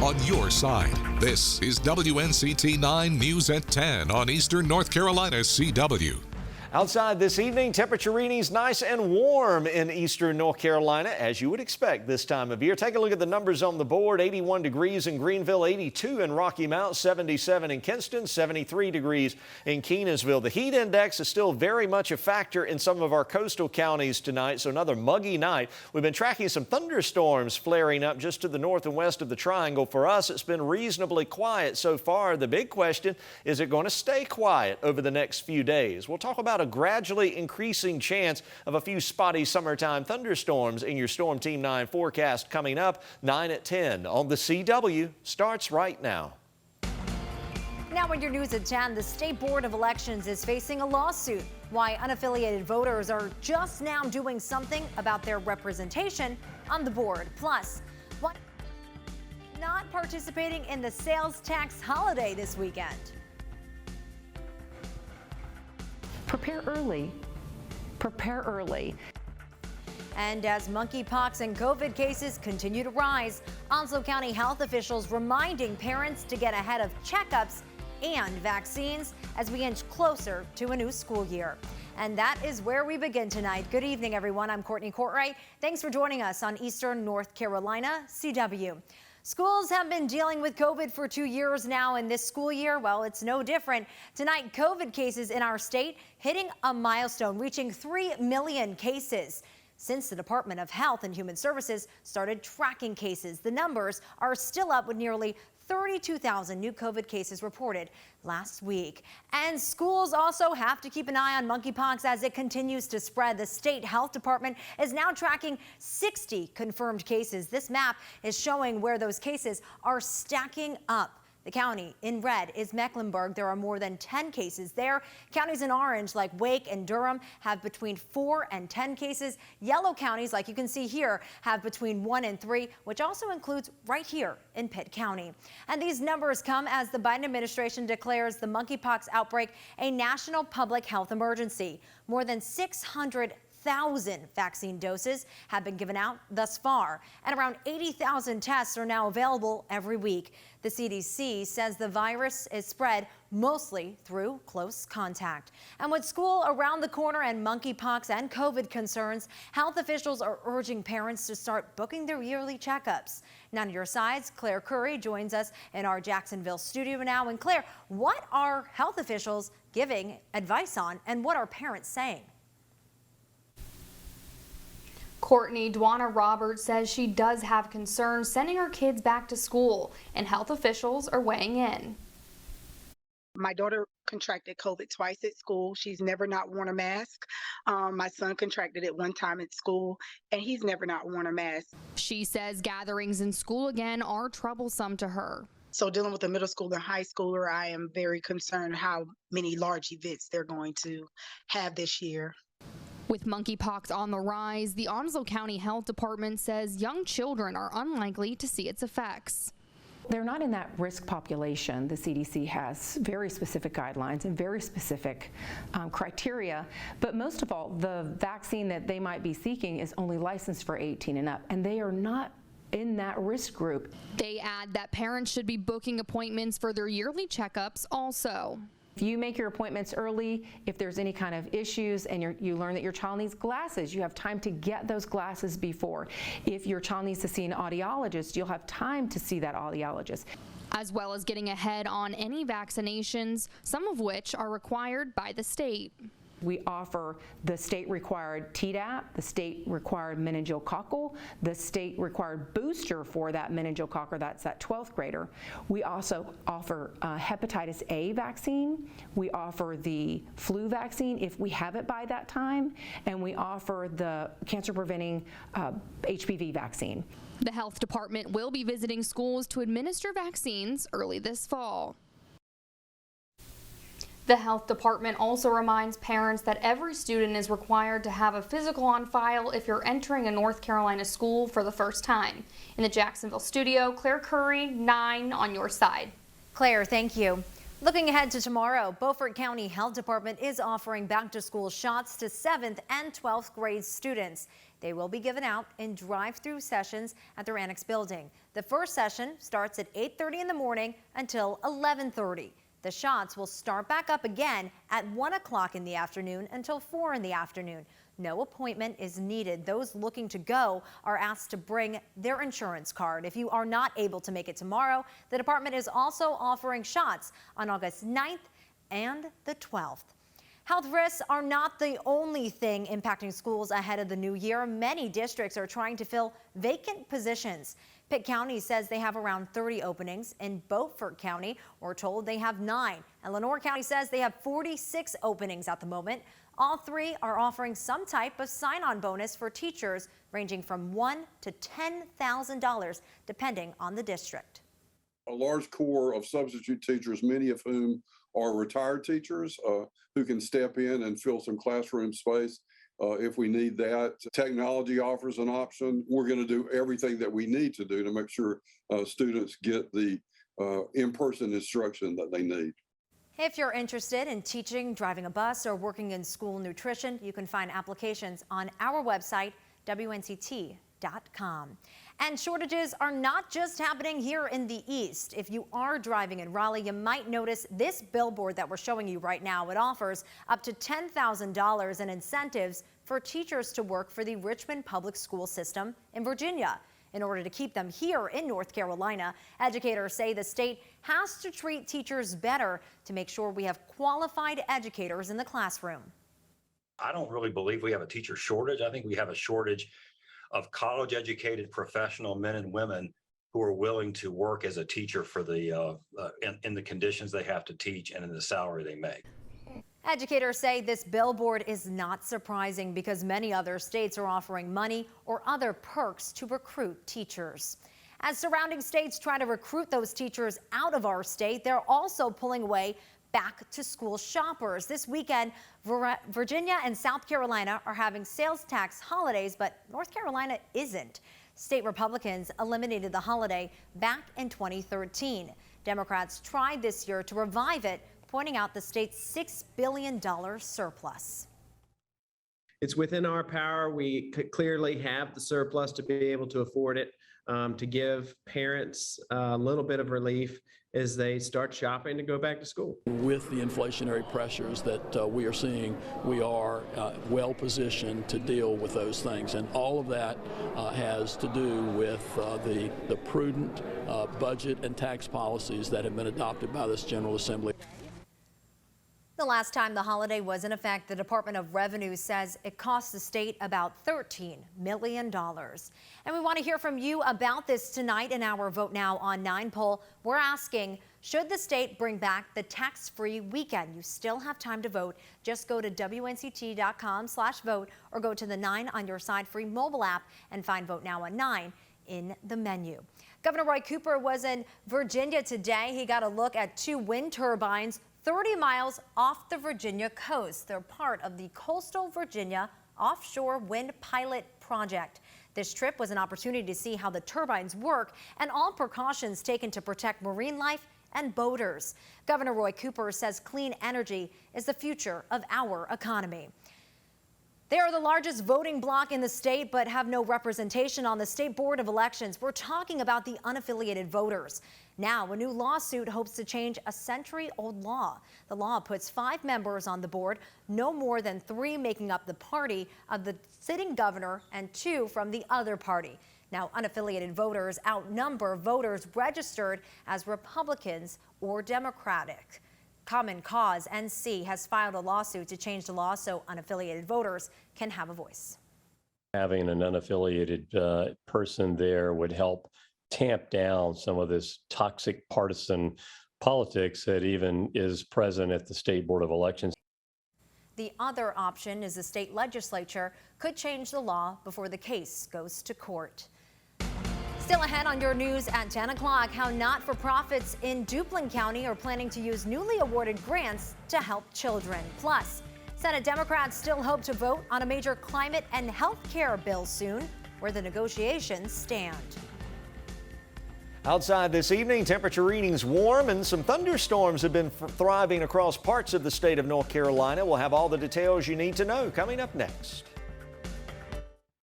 on your side. This is WNCT 9 News at 10 on Eastern North Carolina's CW. Outside this evening, temperature readings nice and warm in eastern North Carolina, as you would expect this time of year. Take a look at the numbers on the board. 81 degrees in Greenville, 82 in Rocky Mount, 77 in Kinston, 73 degrees in Kenansville. The heat index is still very much a factor in some of our coastal counties tonight, so another muggy night. We've been tracking some thunderstorms flaring up just to the north and west of the triangle. For us, it's been reasonably quiet so far. The big question, is it going to stay quiet over the next few days? We'll talk about a gradually increasing chance of a few spotty summertime thunderstorms in your Storm Team 9 forecast coming up 9 at 10 on the CW. Starts right now. Now in your news at 10, the State Board of Elections is facing a lawsuit. Why unaffiliated voters are just now doing something about their representation on the board. Plus, why not participating in the sales tax holiday this weekend. Prepare early. Prepare early. And as monkeypox and COVID cases continue to rise, Onslow County health officials reminding parents to get ahead of checkups and vaccines as we inch closer to a new school year. And that is where we begin tonight. Good evening, everyone. I'm Courtney Courtwright. Thanks for joining us on Eastern North Carolina CW. Schools have been dealing with COVID for 2 years now, and this school year, well, it's no different. Tonight, COVID cases in our state hitting a milestone, reaching 3 million cases. Since the Department of Health and Human Services started tracking cases, the numbers are still up with nearly 32,000 new COVID cases reported last week. And schools also have to keep an eye on monkeypox as it continues to spread. The state health department is now tracking 60 confirmed cases. This map is showing where those cases are stacking up. The county in red is Mecklenburg. There are more than 10 cases there. Counties in orange like Wake and Durham have between 4 and 10 cases. Yellow counties, like you can see here, have between 1 and 3, which also includes right here in Pitt County. And these numbers come as the Biden administration declares the monkeypox outbreak a national public health emergency. More than 600,000 vaccine doses have been given out thus far, and around 80,000 tests are now available every week. The CDC says the virus is spread mostly through close contact. And with school around the corner and monkeypox and COVID concerns, health officials are urging parents to start booking their yearly checkups. Now on your sides, Claire Curry joins us in our Jacksonville studio now. And Claire, what are health officials giving advice on, and what are parents saying? Courtney, Dwana Roberts says she does have concerns sending her kids back to school, and health officials are weighing in. My daughter contracted COVID twice at school. She's never not worn a mask. My son contracted it one time at school, and he's never not worn a mask. She says gatherings in school again are troublesome to her. So dealing with a middle schooler and high schooler, I am very concerned how many large events they're going to have this year. With monkeypox on the rise, the Onslow County Health Department says young children are unlikely to see its effects. They're not in that risk population. The CDC has very specific guidelines and very specific criteria, but most of all, the vaccine that they might be seeking is only licensed for 18 and up, and they are not in that risk group. They add that parents should be booking appointments for their yearly checkups also. If you make your appointments early, if there's any kind of issues and you learn that your child needs glasses, you have time to get those glasses before. If your child needs to see an audiologist, you'll have time to see that audiologist. As well as getting ahead on any vaccinations, some of which are required by the state. We offer the state-required Tdap, the state-required meningococcal, the state-required booster for that meningococcal, that's that 12th grader. We also offer hepatitis A vaccine. We offer the flu vaccine if we have it by that time, and we offer the cancer-preventing HPV vaccine. The health department will be visiting schools to administer vaccines early this fall. The health department also reminds parents that every student is required to have a physical on file if you're entering a North Carolina school for the first time. In the Jacksonville studio, Claire Curry, 9 on your side. Claire, thank you. Looking ahead to tomorrow, Beaufort County Health Department is offering back-to-school shots to 7th and 12th grade students. They will be given out in drive-through sessions at their annex building. The first session starts at 8:30 in the morning until 11:30. The shots will start back up again at 1 o'clock in the afternoon until 4 in the afternoon. No appointment is needed. Those looking to go are asked to bring their insurance card. If you are not able to make it tomorrow, the department is also offering shots on August 9th and the 12th. Health risks are not the only thing impacting schools ahead of the new year. Many districts are trying to fill vacant positions. Pitt County says they have around 30 openings. In Beaufort County, we're told they have 9. And Lenore County says they have 46 openings at the moment. All three are offering some type of sign-on bonus for teachers ranging from $1,000 to $10,000, depending on the district. A large core of substitute teachers, many of whom are retired teachers who can step in and fill some classroom space if we need that. Technology offers an option. We're going to do everything that we need to do to make sure students get the in-person instruction that they need. If you're interested in teaching, driving a bus, or working in school nutrition, you can find applications on our website, WNCT.com. And shortages are not just happening here in the East. If you are driving in Raleigh, you might notice this billboard that we're showing you right now. It offers up to $10,000 in incentives for teachers to work for the Richmond Public School System in Virginia. In order to keep them here in North Carolina, educators say the state has to treat teachers better to make sure we have qualified educators in the classroom. I don't really believe we have a teacher shortage. I think we have a shortage of college-educated professional men and women who are willing to work as a teacher for the in the conditions they have to teach and in the salary they make. Educators say this billboard is not surprising because many other states are offering money or other perks to recruit teachers. As surrounding states try to recruit those teachers out of our state, they're also pulling away back to school shoppers. This weekend, Virginia and South Carolina are having sales tax holidays, but North Carolina isn't. State Republicans eliminated the holiday back in 2013. Democrats tried this year to revive it, pointing out the state's $6 billion surplus. It's within our power. We clearly have the surplus to be able to afford it, to give parents a little bit of relief as they start shopping to go back to school. With the inflationary pressures that we are seeing, we are well positioned to deal with those things. And all of that has to do with the prudent budget and tax policies that have been adopted by this General Assembly. The last time the holiday was in effect, the Department of Revenue says it cost the state about $13 million. And we want to hear from you about this tonight in our Vote Now on 9 poll. We're asking, should the state bring back the tax-free weekend? You still have time to vote. Just go to WNCT.com/vote or go to the 9 on your side free mobile app and find Vote Now on 9 in the menu. Governor Roy Cooper was in Virginia today. He got a look at 2 wind turbines 30 miles off the Virginia coast. They're part of the Coastal Virginia Offshore Wind Pilot Project. This trip was an opportunity to see how the turbines work and all precautions taken to protect marine life and boaters. Governor Roy Cooper says clean energy is the future of our economy. They are the largest voting bloc in the state, but have no representation on the State Board of Elections. We're talking about the unaffiliated voters. Now, a new lawsuit hopes to change a century-old law. The law puts 5 members on the board, no more than 3 making up the party of the sitting governor and 2 from the other party. Now, unaffiliated voters outnumber voters registered as Republicans or Democratic. Common Cause NC has filed a lawsuit to change the law so unaffiliated voters can have a voice. Having an unaffiliated person there would help tamp down some of this toxic partisan politics that even is present at the State Board of Elections. The other option is the state legislature could change the law before the case goes to court. Still ahead on your news at 10 o'clock, how not-for-profits in Duplin County are planning to use newly awarded grants to help children. Plus, Senate Democrats still hope to vote on a major climate and health care bill soon, where the negotiations stand. Outside this evening, temperature readings warm and some thunderstorms have been thriving across parts of the state of North Carolina. We'll have all the details you need to know coming up next.